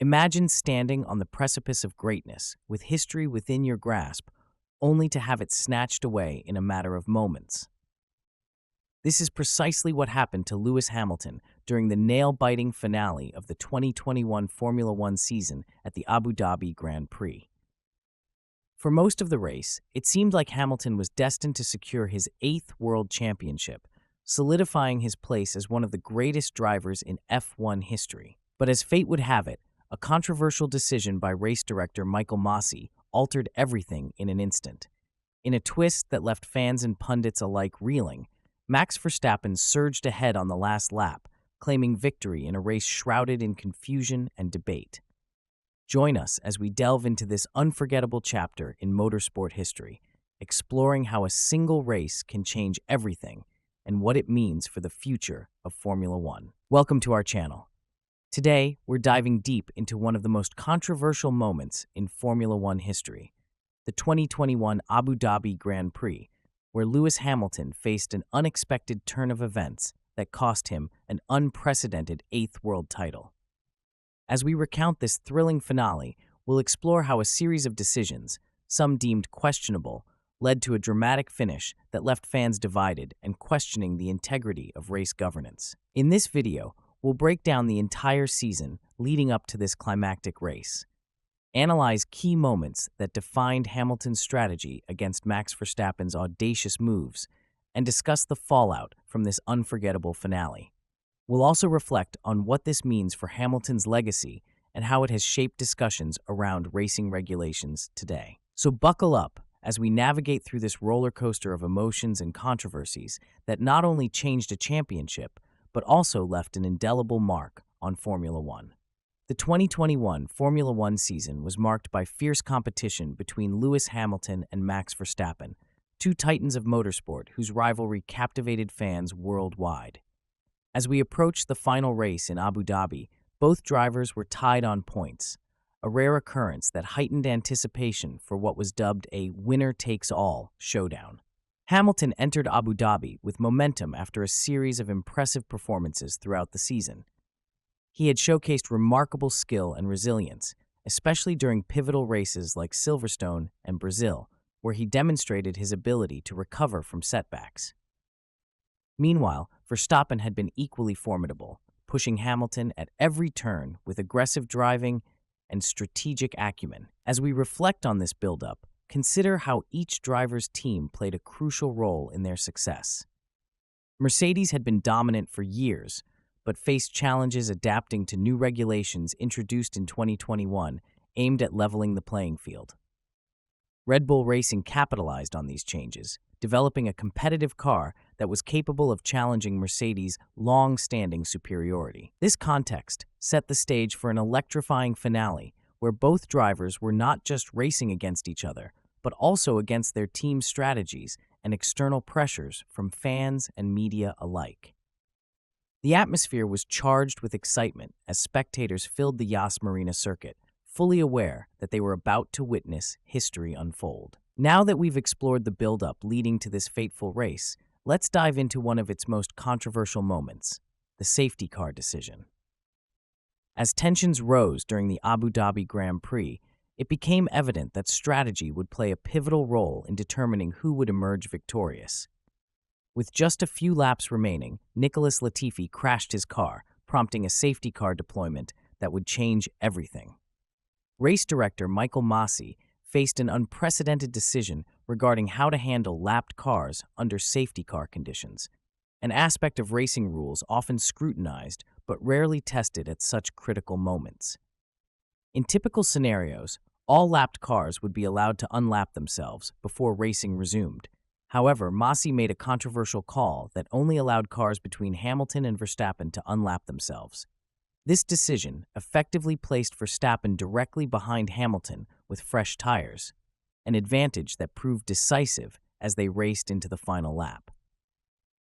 Imagine standing on the precipice of greatness, with history within your grasp, only to have it snatched away in a matter of moments. This is precisely what happened to Lewis Hamilton during the nail-biting finale of the 2021 Formula One season at the Abu Dhabi Grand Prix. For most of the race, it seemed like Hamilton was destined to secure his 8th World Championship, solidifying his place as one of the greatest drivers in F1 history. But as fate would have it, a controversial decision by race director Michael Masi altered everything in an instant. In a twist that left fans and pundits alike reeling, Max Verstappen surged ahead on the last lap, claiming victory in a race shrouded in confusion and debate. Join us as we delve into this unforgettable chapter in motorsport history, exploring how a single race can change everything and what it means for the future of Formula One. Welcome to our channel. Today, we're diving deep into one of the most controversial moments in Formula One history, the 2021 Abu Dhabi Grand Prix, where Lewis Hamilton faced an unexpected turn of events that cost him an unprecedented 8th world title. As we recount this thrilling finale, we'll explore how a series of decisions, some deemed questionable, led to a dramatic finish that left fans divided and questioning the integrity of race governance. In this video, we'll break down the entire season leading up to this climactic race, analyze key moments that defined Hamilton's strategy against Max Verstappen's audacious moves, and discuss the fallout from this unforgettable finale. We'll also reflect on what this means for Hamilton's legacy and how it has shaped discussions around racing regulations today. So buckle up as we navigate through this roller coaster of emotions and controversies that not only changed a championship, but also left an indelible mark on Formula One. The 2021 Formula One season was marked by fierce competition between Lewis Hamilton and Max Verstappen, two titans of motorsport whose rivalry captivated fans worldwide. As we approached the final race in Abu Dhabi, both drivers were tied on points, a rare occurrence that heightened anticipation for what was dubbed a winner-takes-all showdown. Hamilton entered Abu Dhabi with momentum after a series of impressive performances throughout the season. He had showcased remarkable skill and resilience, especially during pivotal races like Silverstone and Brazil, where he demonstrated his ability to recover from setbacks. Meanwhile, Verstappen had been equally formidable, pushing Hamilton at every turn with aggressive driving and strategic acumen. As we reflect on this build-up, consider how each driver's team played a crucial role in their success. Mercedes had been dominant for years, but faced challenges adapting to new regulations introduced in 2021 aimed at leveling the playing field. Red Bull Racing capitalized on these changes, developing a competitive car that was capable of challenging Mercedes' long-standing superiority. This context set the stage for an electrifying finale where both drivers were not just racing against each other, but also against their team's strategies and external pressures from fans and media alike. The atmosphere was charged with excitement as spectators filled the Yas Marina circuit, fully aware that they were about to witness history unfold. Now that we've explored the build-up leading to this fateful race, let's dive into one of its most controversial moments, the safety car decision. As tensions rose during the Abu Dhabi Grand Prix, it became evident that strategy would play a pivotal role in determining who would emerge victorious. With just a few laps remaining, Nicholas Latifi crashed his car, prompting a safety car deployment that would change everything. Race director Michael Masi faced an unprecedented decision regarding how to handle lapped cars under safety car conditions, an aspect of racing rules often scrutinized but rarely tested at such critical moments. In typical scenarios, all lapped cars would be allowed to unlap themselves before racing resumed. However, Masi made a controversial call that only allowed cars between Hamilton and Verstappen to unlap themselves. This decision effectively placed Verstappen directly behind Hamilton with fresh tires, an advantage that proved decisive as they raced into the final lap.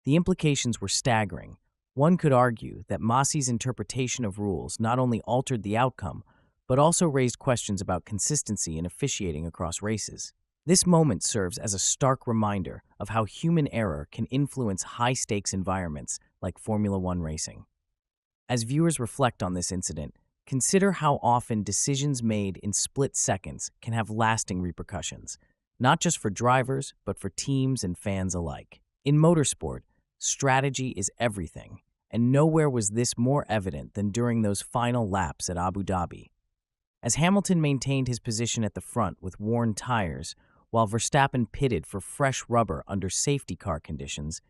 The implications were staggering. One could argue that Masi's interpretation of rules not only altered the outcome, but also raised questions about consistency in officiating across races. This moment serves as a stark reminder of how human error can influence high-stakes environments like Formula One racing. As viewers reflect on this incident, Consider how often decisions made in split seconds can have lasting repercussions, not just for drivers, but for teams and fans alike. In motorsport, strategy is everything, and nowhere was this more evident than during those final laps at Abu Dhabi. As Hamilton maintained his position at the front with worn tires, while Verstappen pitted for fresh rubber under safety car conditions,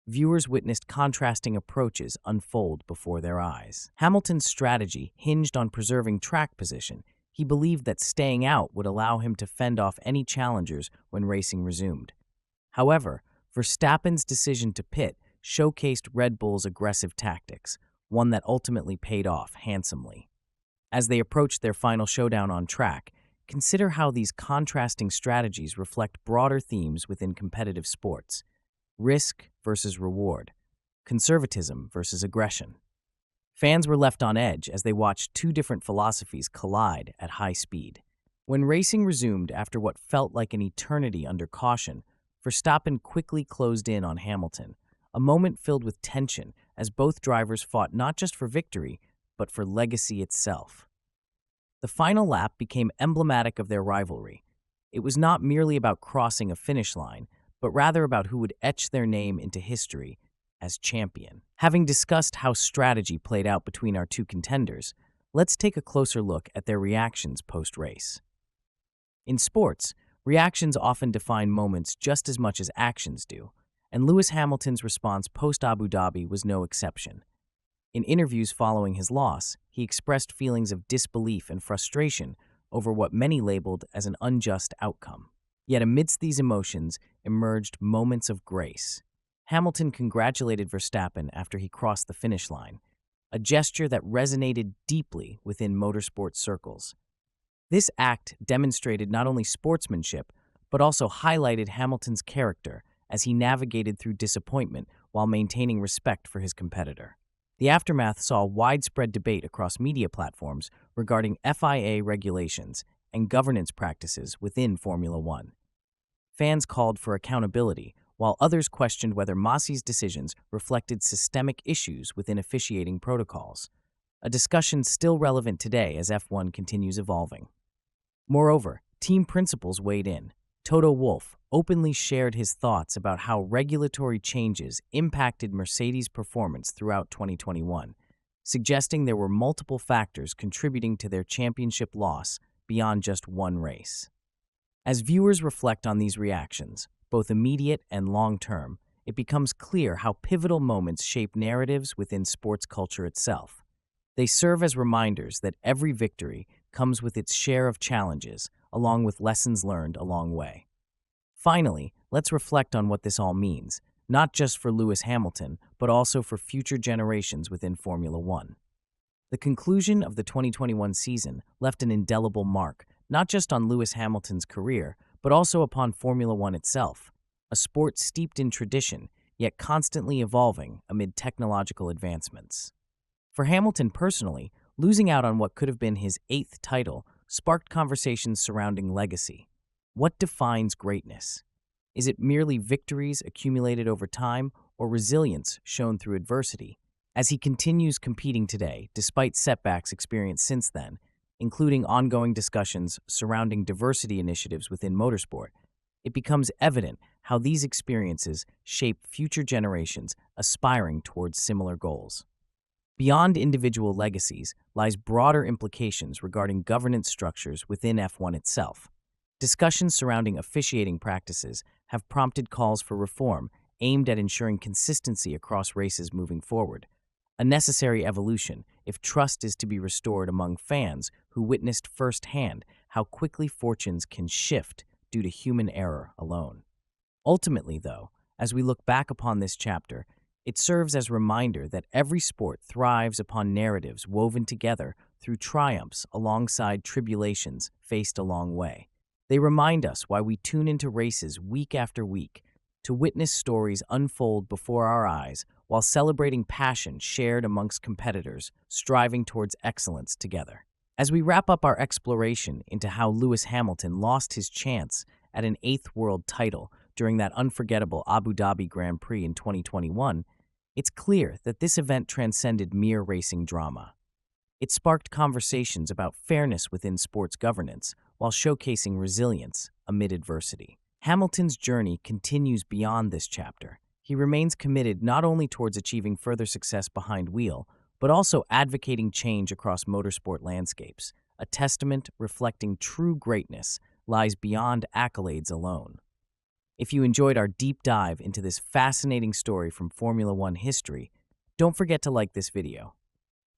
viewers witnessed contrasting approaches unfold before their eyes. Hamilton's strategy hinged on preserving track position. He believed that staying out would allow him to fend off any challengers when racing resumed. However, Verstappen's decision to pit showcased Red Bull's aggressive tactics, one that ultimately paid off handsomely. As they approached their final showdown on track, consider how these contrasting strategies reflect broader themes within competitive sports: risk versus reward, conservatism versus aggression. Fans were left on edge as they watched two different philosophies collide at high speed. When racing resumed after what felt like an eternity under caution, Verstappen quickly closed in on Hamilton, a moment filled with tension as both drivers fought not just for victory, but for legacy itself. The final lap became emblematic of their rivalry. It was not merely about crossing a finish line, but rather about who would etch their name into history as champion. Having discussed how strategy played out between our two contenders, let's take a closer look at their reactions post-race. In sports, reactions often define moments just as much as actions do, and Lewis Hamilton's response post-Abu Dhabi was no exception. In interviews following his loss, he expressed feelings of disbelief and frustration over what many labeled as an unjust outcome. Yet amidst these emotions emerged moments of grace. Hamilton congratulated Verstappen after he crossed the finish line, a gesture that resonated deeply within motorsport circles. This act demonstrated not only sportsmanship, but also highlighted Hamilton's character as he navigated through disappointment while maintaining respect for his competitor. The aftermath saw widespread debate across media platforms regarding FIA regulations and governance practices within Formula One. Fans called for accountability, while others questioned whether Massi's decisions reflected systemic issues within officiating protocols, a discussion still relevant today as F1 continues evolving. Moreover, team principals weighed in. Toto Wolff openly shared his thoughts about how regulatory changes impacted Mercedes' performance throughout 2021, suggesting there were multiple factors contributing to their championship loss beyond just one race. As viewers reflect on these reactions, both immediate and long-term, it becomes clear how pivotal moments shape narratives within sports culture itself. They serve as reminders that every victory comes with its share of challenges, along with lessons learned along the way. Finally, let's reflect on what this all means, not just for Lewis Hamilton, but also for future generations within Formula One. The conclusion of the 2021 season left an indelible mark, not just on Lewis Hamilton's career, but also upon Formula One itself, a sport steeped in tradition, yet constantly evolving amid technological advancements. For Hamilton personally, losing out on what could have been his 8th title sparked conversations surrounding legacy. What defines greatness? Is it merely victories accumulated over time or resilience shown through adversity? As he continues competing today, despite setbacks experienced since then, including ongoing discussions surrounding diversity initiatives within motorsport, it becomes evident how these experiences shape future generations aspiring towards similar goals. Beyond individual legacies lies broader implications regarding governance structures within F1 itself. Discussions surrounding officiating practices have prompted calls for reform aimed at ensuring consistency across races moving forward, a necessary evolution if trust is to be restored among fans who witnessed firsthand how quickly fortunes can shift due to human error alone. Ultimately, though, as we look back upon this chapter, it serves as a reminder that every sport thrives upon narratives woven together through triumphs alongside tribulations faced along the way. They remind us why we tune into races week after week, to witness stories unfold before our eyes while celebrating passion shared amongst competitors striving towards excellence together. As we wrap up our exploration into how Lewis Hamilton lost his chance at an 8th world title during that unforgettable Abu Dhabi Grand Prix in 2021, it's clear that this event transcended mere racing drama. It sparked conversations about fairness within sports governance while showcasing resilience amid adversity. Hamilton's journey continues beyond this chapter. He remains committed not only towards achieving further success behind wheel, but also advocating change across motorsport landscapes. A testament reflecting true greatness lies beyond accolades alone. If you enjoyed our deep dive into this fascinating story from Formula One history, don't forget to like this video.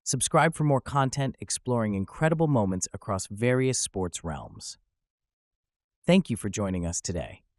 Subscribe for more content exploring incredible moments across various sports realms. Thank you for joining us today.